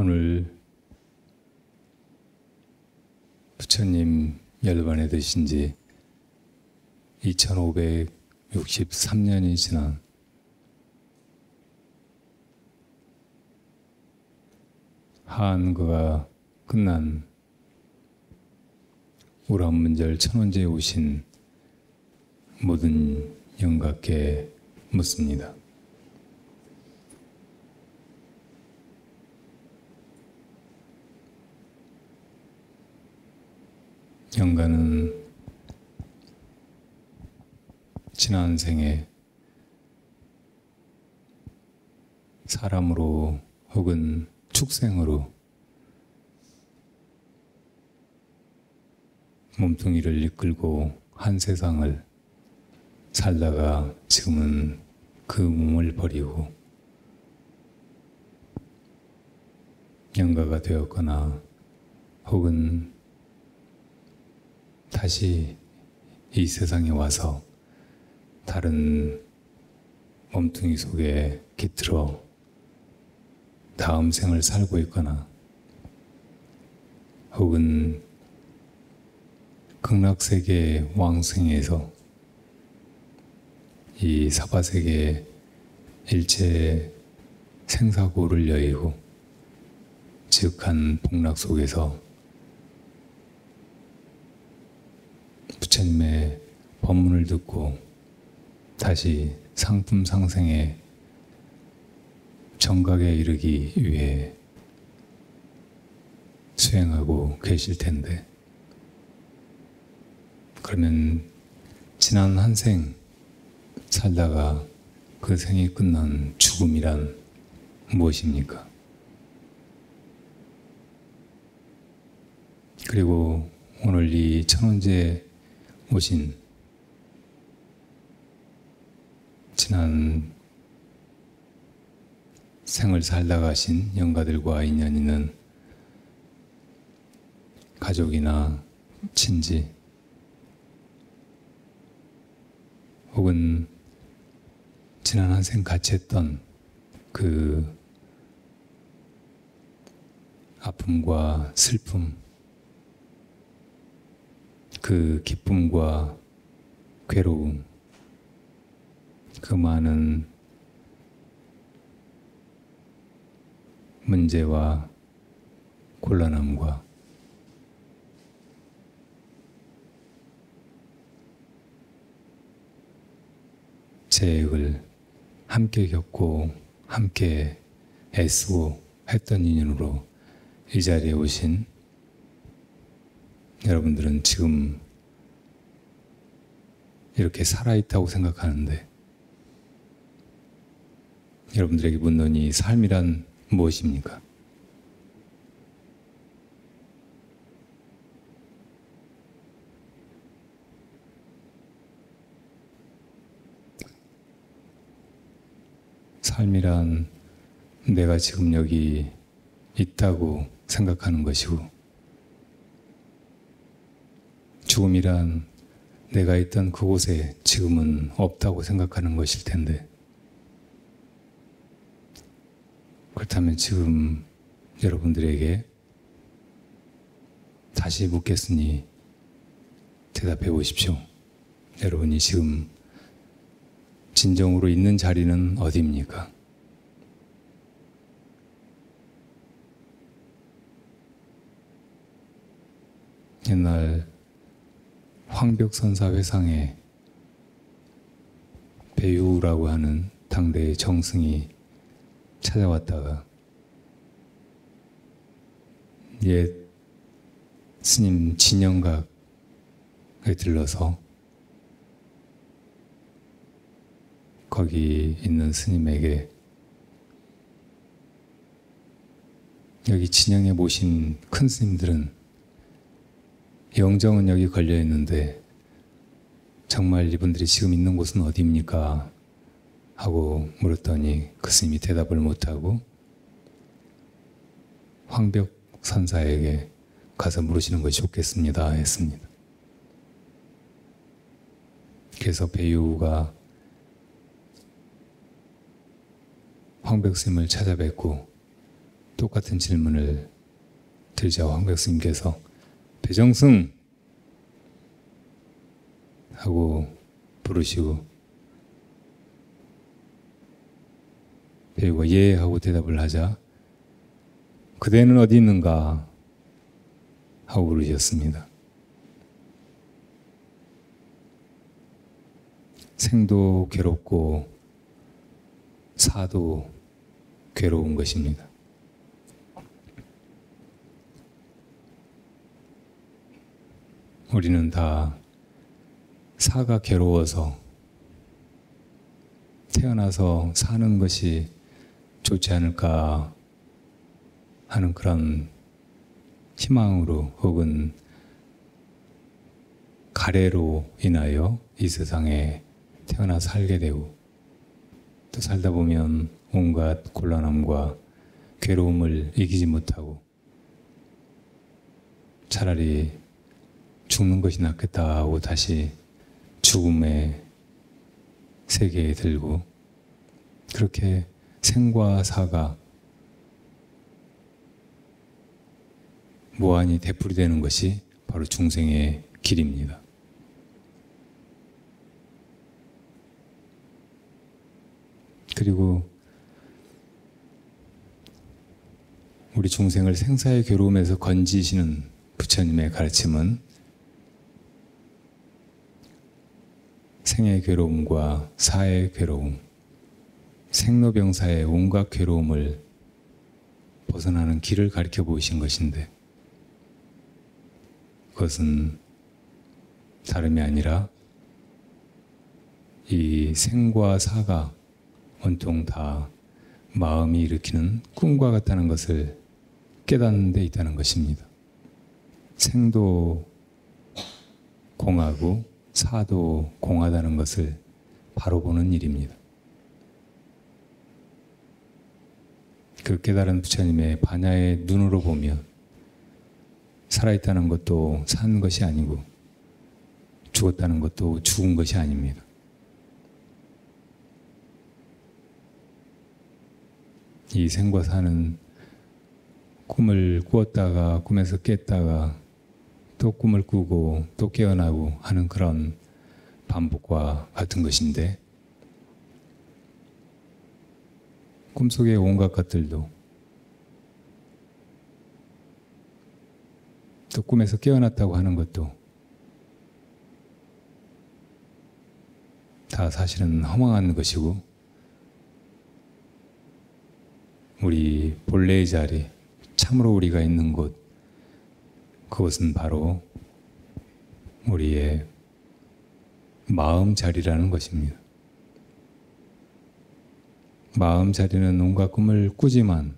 오늘 부처님 열반에 드신 지 2563년이 지난 하한거가 끝난 우람문절 천원제에 오신 모든 영가께 묻습니다. 영가는 지난 생에 사람으로 혹은 축생으로 몸뚱이를 이끌고 한 세상을 살다가 지금은 그 몸을 버리고 영가가 되었거나 혹은 다시 이 세상에 와서 다른 몸뚱이 속에 깃들어 다음 생을 살고 있거나 혹은 극락세계 왕승에서 이 사바세계의 일체 생사고를 여의고 지극한 복락 속에서 부처님의 법문을 듣고 다시 상품 상생의 정각에 이르기 위해 수행하고 계실 텐데, 그러면 지난 한 생 살다가 그 생이 끝난 죽음이란 무엇입니까? 그리고 오늘 이 천원제에 오신 지난 생을 살다 가신 영가들과 인연 있는 가족이나 친지 혹은 지난 한 생 같이 했던 그 아픔과 슬픔, 그 기쁨과 괴로움, 그 많은 문제와 곤란함과 재액을 함께 겪고 함께 애쓰고 했던 인연으로 이 자리에 오신 여러분들은 지금 이렇게 살아있다고 생각하는데, 여러분들에게 묻는 이 삶이란 무엇입니까? 삶이란 내가 지금 여기 있다고 생각하는 것이고, 죽음이란 내가 있던 그곳에 지금은 없다고 생각하는 것일 텐데, 그렇다면 지금 여러분들에게 다시 묻겠으니 대답해 보십시오. 여러분이 지금 진정으로 있는 자리는 어디입니까? 옛날 황벽선사 회상에 배유라고 하는 당대의 정승이 찾아왔다가 옛 스님 진영각에 들러서 거기 있는 스님에게 여기 진영에 모신 큰 스님들은 영정은 여기 걸려 있는데 정말 이분들이 지금 있는 곳은 어디입니까? 하고 물었더니 그 스님이 대답을 못하고 황벽선사에게 가서 물으시는 것이 좋겠습니다 했습니다. 그래서 배유가 황벽스님을 찾아뵙고 똑같은 질문을 드리자 황백 스님께서 배정승 하고 부르시고 배우가 예 하고 대답을 하자 그대는 어디 있는가 하고 부르셨습니다. 생도 괴롭고 사도 괴로운 것입니다. 우리는 다 사가 괴로워서 태어나서 사는 것이 좋지 않을까 하는 그런 희망으로 혹은 가래로 인하여 이 세상에 태어나 살게 되고 또 살다 보면 온갖 곤란함과 괴로움을 이기지 못하고 차라리 죽는 것이 낫겠다 하고 다시 죽음의 세계에 들고 그렇게 생과 사가 무한히 되풀이되는 것이 바로 중생의 길입니다. 그리고 우리 중생을 생사의 괴로움에서 건지시는 부처님의 가르침은 생의 괴로움과 사의 괴로움, 생로병사의 온갖 괴로움을 벗어나는 길을 가르쳐 보이신 것인데 그것은 다름이 아니라 이 생과 사가 온통 다 마음이 일으키는 꿈과 같다는 것을 깨닫는 데 있다는 것입니다. 생도 공하고 사도 공하다는 것을 바로 보는 일입니다. 그 깨달은 부처님의 반야의 눈으로 보면 살아있다는 것도 산 것이 아니고 죽었다는 것도 죽은 것이 아닙니다. 이 생과 사는 꿈을 꾸었다가 꿈에서 깼다가 또 꿈을 꾸고 또 깨어나고 하는 그런 반복과 같은 것인데 꿈속의 온갖 것들도 또 꿈에서 깨어났다고 하는 것도 다 사실은 허망한 것이고 우리 본래의 자리, 참으로 우리가 있는 곳 그것은 바로 우리의 마음 자리라는 것입니다. 마음 자리는 온갖 꿈을 꾸지만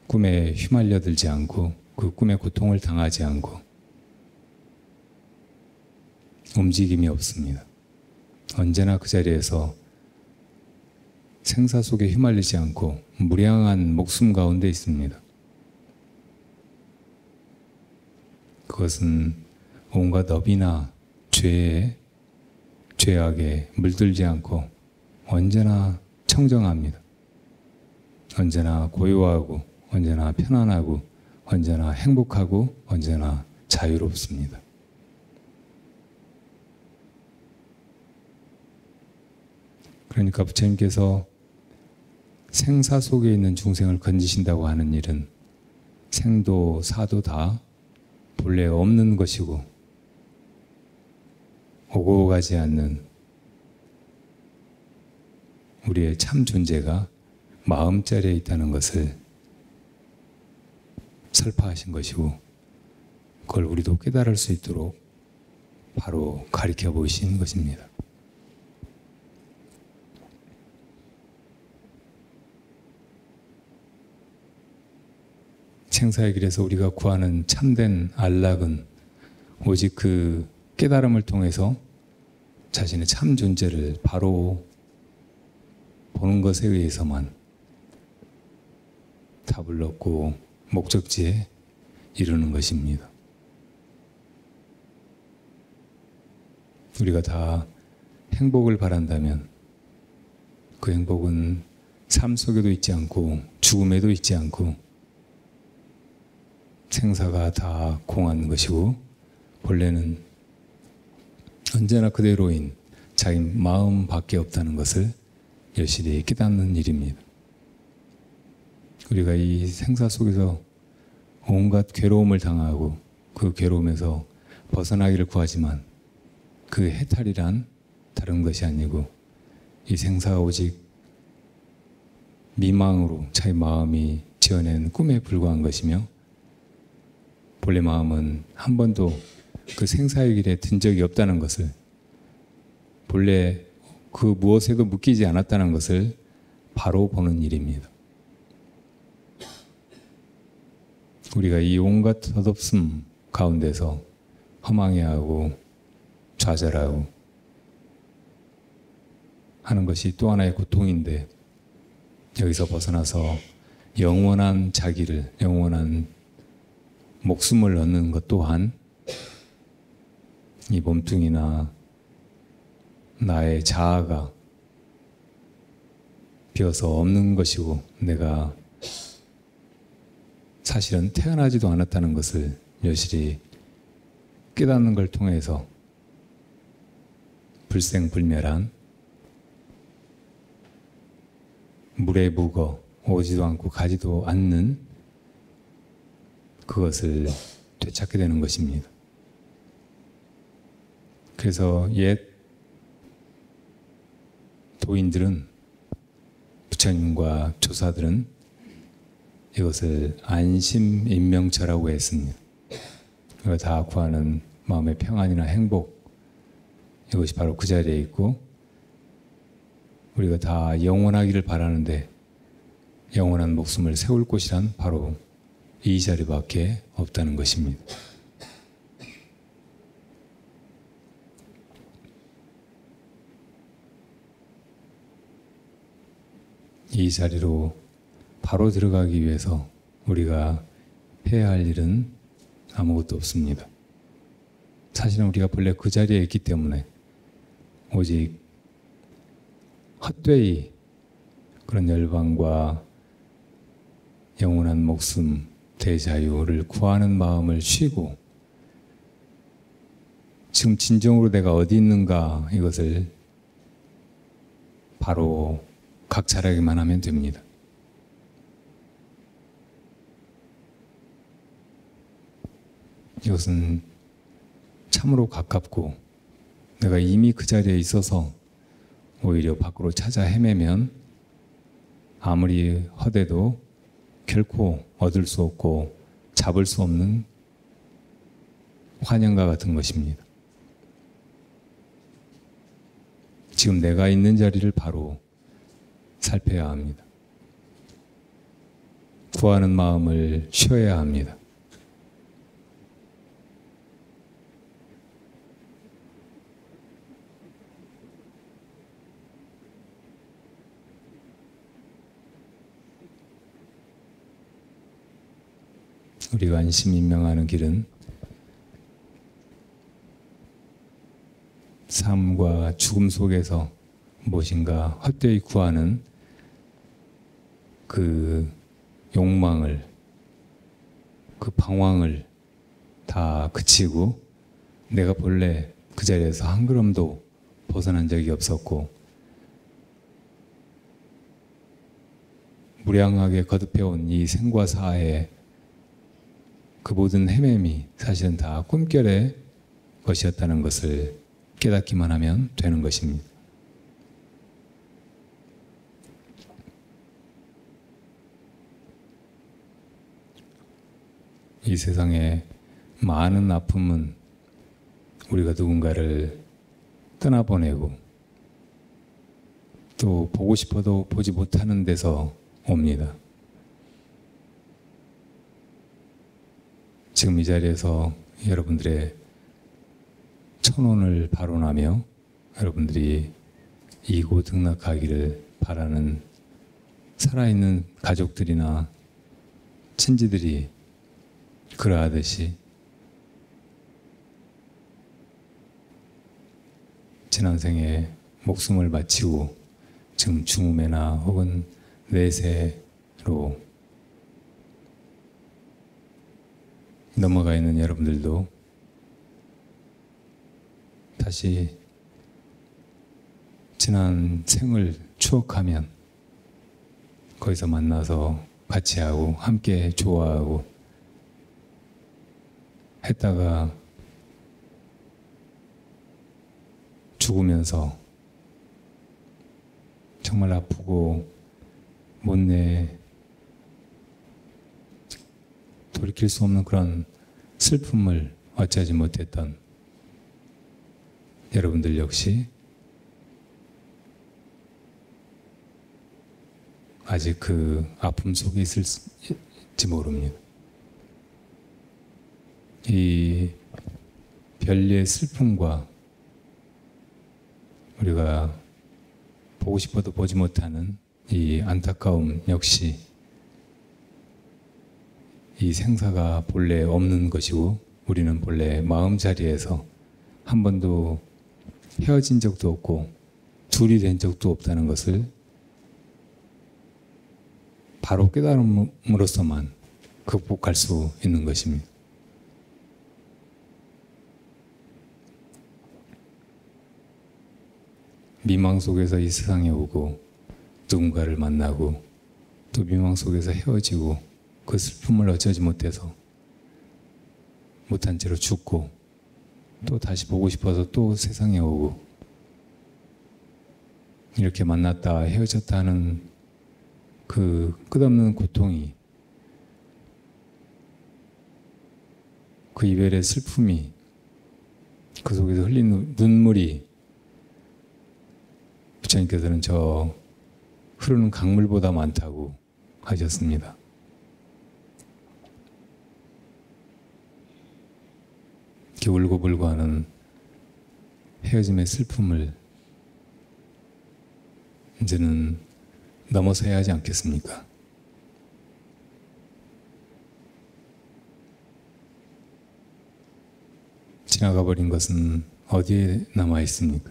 꿈에 휘말려들지 않고 그 꿈의 고통을 당하지 않고 움직임이 없습니다. 언제나 그 자리에서 생사 속에 휘말리지 않고 무량한 목숨 가운데 있습니다. 그것은 온갖 업이나 죄악에 물들지 않고 언제나 청정합니다. 언제나 고요하고 언제나 편안하고 언제나 행복하고 언제나 자유롭습니다. 그러니까 부처님께서 생사 속에 있는 중생을 건지신다고 하는 일은 생도 사도 다 본래 없는 것이고 오고 가지 않는 우리의 참 존재가 마음자리에 있다는 것을 설파하신 것이고 그걸 우리도 깨달을 수 있도록 바로 가르쳐 보이신 것입니다. 생사의 길에서 우리가 구하는 참된 안락은 오직 그 깨달음을 통해서 자신의 참 존재를 바로 보는 것에 의해서만 답을 얻고 목적지에 이르는 것입니다. 우리가 다 행복을 바란다면 그 행복은 삶 속에도 있지 않고 죽음에도 있지 않고 생사가 다 공한 것이고 본래는 언제나 그대로인 자기 마음밖에 없다는 것을 여실히 깨닫는 일입니다. 우리가 이 생사 속에서 온갖 괴로움을 당하고 그 괴로움에서 벗어나기를 구하지만 그 해탈이란 다른 것이 아니고 이 생사가 오직 미망으로 자기 마음이 지어낸 꿈에 불과한 것이며 본래 마음은 한 번도 그 생사의 길에 든 적이 없다는 것을 본래 그 무엇에도 묶이지 않았다는 것을 바로 보는 일입니다. 우리가 이 온갖 덧없음 가운데서 허망해하고 좌절하고 하는 것이 또 하나의 고통인데 여기서 벗어나서 영원한 자기를, 영원한 목숨을 얻는 것 또한 이 몸뚱이나 나의 자아가 비어서 없는 것이고 내가 사실은 태어나지도 않았다는 것을 여실히 깨닫는 걸 통해서 불생불멸한 물에 묵어 오지도 않고 가지도 않는 그것을 되찾게 되는 것입니다. 그래서 옛 도인들은, 부처님과 조사들은 이것을 안심인명처라고 했습니다. 우리가 다 구하는 마음의 평안이나 행복, 이것이 바로 그 자리에 있고 우리가 다 영원하기를 바라는데 영원한 목숨을 세울 곳이란 바로 이 자리밖에 없다는 것입니다. 이 자리로 바로 들어가기 위해서 우리가 해야 할 일은 아무것도 없습니다. 사실은 우리가 본래 그 자리에 있기 때문에 오직 헛되이 그런 열방과 영원한 목숨, 대자유를 구하는 마음을 쉬고 지금 진정으로 내가 어디 있는가 이것을 바로 각찰하기만 하면 됩니다. 이것은 참으로 가깝고 내가 이미 그 자리에 있어서 오히려 밖으로 찾아 헤매면 아무리 허대도 결코 얻을 수 없고 잡을 수 없는 환영과 같은 것입니다. 지금 내가 있는 자리를 바로 살펴야 합니다. 구하는 마음을 쉬어야 합니다. 우리가 안심인명하는 길은 삶과 죽음 속에서 무엇인가 헛되이 구하는 그 욕망을, 그 방황을 다 그치고 내가 본래 그 자리에서 한 걸음도 벗어난 적이 없었고 무량하게 거듭해온 이 생과 사의 그 모든 헤매미 사실은 다 꿈결의 것이었다는 것을 깨닫기만 하면 되는 것입니다. 이 세상에 많은 아픔은 우리가 누군가를 떠나보내고 또 보고 싶어도 보지 못하는 데서 옵니다. 지금 이 자리에서 여러분들의 천원을 발언하며 여러분들이 이고등락하기를 바라는 살아있는 가족들이나 친지들이 그러하듯이 지난 생에 목숨을 바치고 지금 중음에나 혹은 내세로 넘어가 있는 여러분들도 다시 지난 생을 추억하면 거기서 만나서 같이 하고 함께 좋아하고 했다가 죽으면서 정말 아프고 못내 돌이킬 수 없는 그런 슬픔을 어찌하지 못했던 여러분들 역시 아직 그 아픔 속에 있을지 모릅니다. 이 별리의 슬픔과 우리가 보고 싶어도 보지 못하는 이 안타까움 역시 이 생사가 본래 없는 것이고 우리는 본래 마음자리에서 한 번도 헤어진 적도 없고 둘이 된 적도 없다는 것을 바로 깨달음으로써만 극복할 수 있는 것입니다. 미망 속에서 이 세상에 오고 누군가를 만나고 또 미망 속에서 헤어지고 그 슬픔을 어쩌지 못해서 못한 채로 죽고 또 다시 보고 싶어서 또 세상에 오고 이렇게 만났다 헤어졌다 하는 그 끝없는 고통이 그 이별의 슬픔이 그 속에서 흘린 눈물이 부처님께서는 저 흐르는 강물보다 많다고 하셨습니다. 이렇게 울고불고 하는 헤어짐의 슬픔을 이제는 넘어서야 하지 않겠습니까? 지나가 버린 것은 어디에 남아 있습니까?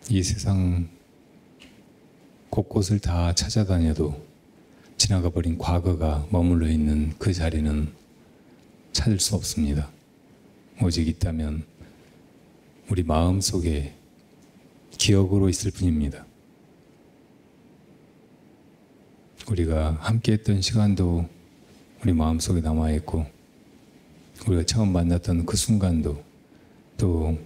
이 세상 곳곳을 다 찾아다녀도 지나가 버린 과거가 머물러 있는 그 자리는 찾을 수 없습니다. 오직 있다면 우리 마음 속에 기억으로 있을 뿐입니다. 우리가 함께 했던 시간도 우리 마음속에 남아있고 우리가 처음 만났던 그 순간도 또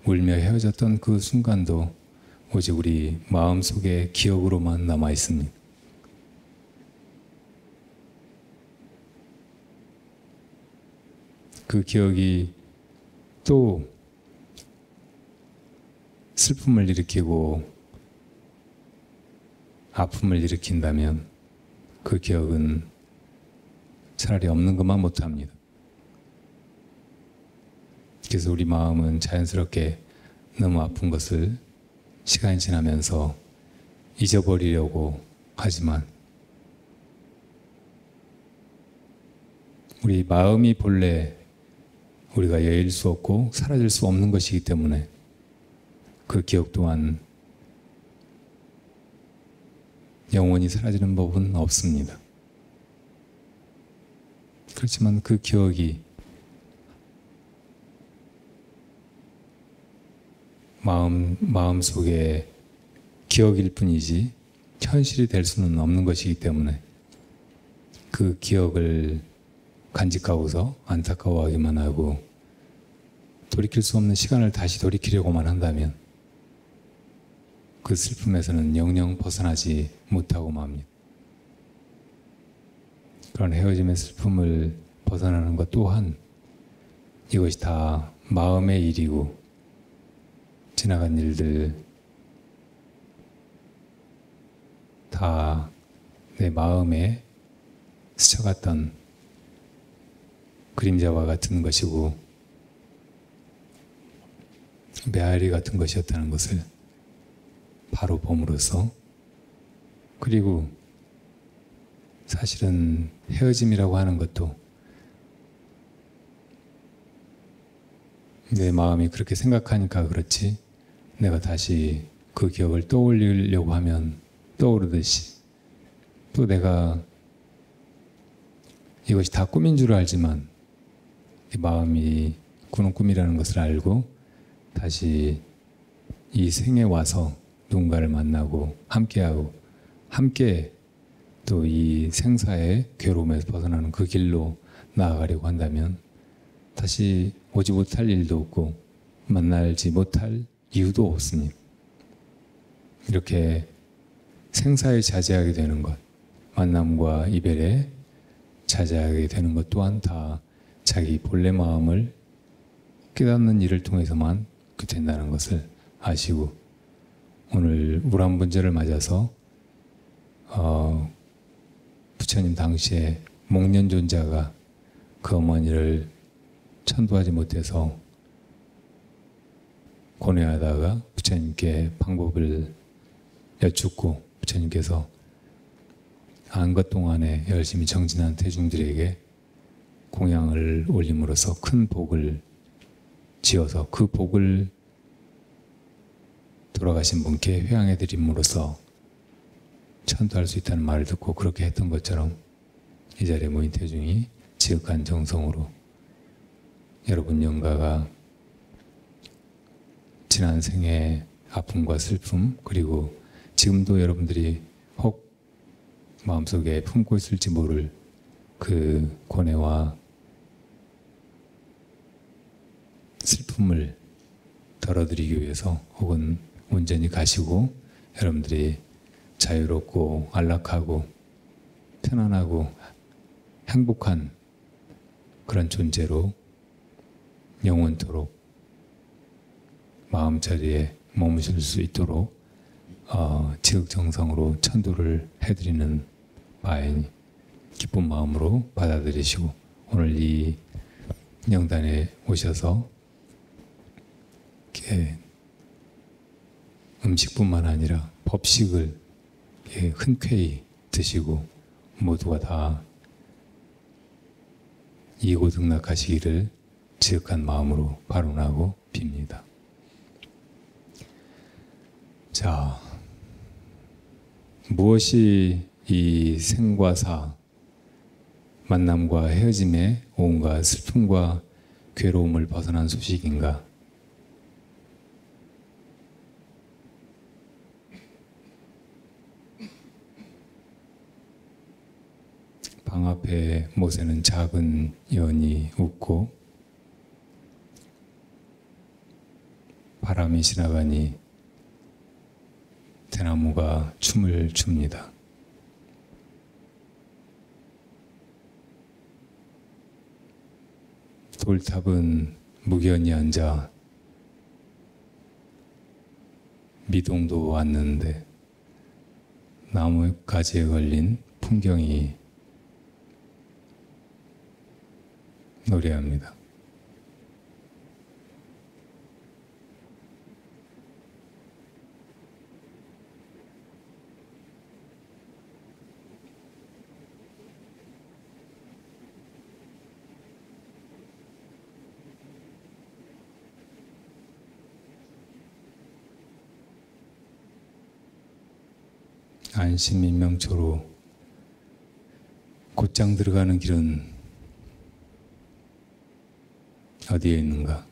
울며 헤어졌던 그 순간도 오직 우리 마음속에 기억으로만 남아있습니다. 그 기억이 또 슬픔을 일으키고 아픔을 일으킨다면 그 기억은 차라리 없는 것만 못합니다. 그래서 우리 마음은 자연스럽게 너무 아픈 것을 시간이 지나면서 잊어버리려고 하지만 우리 마음이 본래 우리가 여일 수 없고 사라질 수 없는 것이기 때문에 그 기억 또한 영원히 사라지는 법은 없습니다. 그렇지만 그 기억이 마음 속에 기억일 뿐이지 현실이 될 수는 없는 것이기 때문에 그 기억을 간직하고서 안타까워하기만 하고 돌이킬 수 없는 시간을 다시 돌이키려고만 한다면 그 슬픔에서는 영영 벗어나지 못하고 맙니다. 그런 헤어짐의 슬픔을 벗어나는 것 또한 이것이 다 마음의 일이고 지나간 일들 다 내 마음에 스쳐갔던 그림자와 같은 것이고 메아리 같은 것이었다는 것을 바로 봄으로써 그리고 사실은 헤어짐이라고 하는 것도 내 마음이 그렇게 생각하니까 그렇지 내가 다시 그 기억을 떠올리려고 하면 떠오르듯이 또 내가 이것이 다 꿈인 줄 알지만 이 마음이 꾸는 꿈이라는 것을 알고 다시 이 생에 와서 누군가를 만나고 함께하고 함께 또 이 생사의 괴로움에서 벗어나는 그 길로 나아가려고 한다면 다시 오지 못할 일도 없고 만나지 못할 이유도 없습니다. 이렇게 생사에 자제하게 되는 것, 만남과 이별에 자제하게 되는 것 또한 다 자기 본래 마음을 깨닫는 일을 통해서만 그 된다는 것을 아시고 오늘 우람분절을 맞아서 부처님 당시에 목련존자가 그 어머니를 천도하지 못해서 고뇌하다가 부처님께 방법을 여쭙고 부처님께서 안것 동안에 열심히 정진한 대중들에게 공양을 올림으로써 큰 복을 지어서 그 복을 돌아가신 분께 회양해 드림으로써 천도할 수 있다는 말을 듣고 그렇게 했던 것처럼 이 자리에 모인 대중이 지극한 정성으로 여러분 영가가 지난 생의 아픔과 슬픔 그리고 지금도 여러분들이 혹 마음속에 품고 있을지 모를 그 고뇌와 슬픔을 덜어드리기 위해서 혹은 온전히 가시고 여러분들이 자유롭고 안락하고 편안하고 행복한 그런 존재로 영원토록 마음자리에 머무실 수 있도록 지극정성으로 천도를 해드리는 바이니 기쁜 마음으로 받아들이시고 오늘 이 영단에 오셔서 이렇게 음식뿐만 아니라 법식을 흔쾌히 드시고 모두가 다 이고등락하시기를 지극한 마음으로 발언하고 빕니다. 자, 무엇이 이 생과 사, 만남과 헤어짐의 온갖 슬픔과 괴로움을 벗어난 소식인가? 방 앞에 못에는 작은 연이 웃고 바람이 지나가니 대나무가 춤을 춥니다. 돌탑은 무견히 앉아 미동도 왔는데 나무가지에 걸린 풍경이 노래합니다. 안심인명초로 곧장 들어가는 길은 어디에 있는가?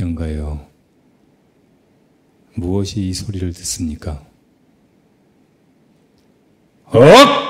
영가여, 무엇이 이 소리를 듣습니까? 억!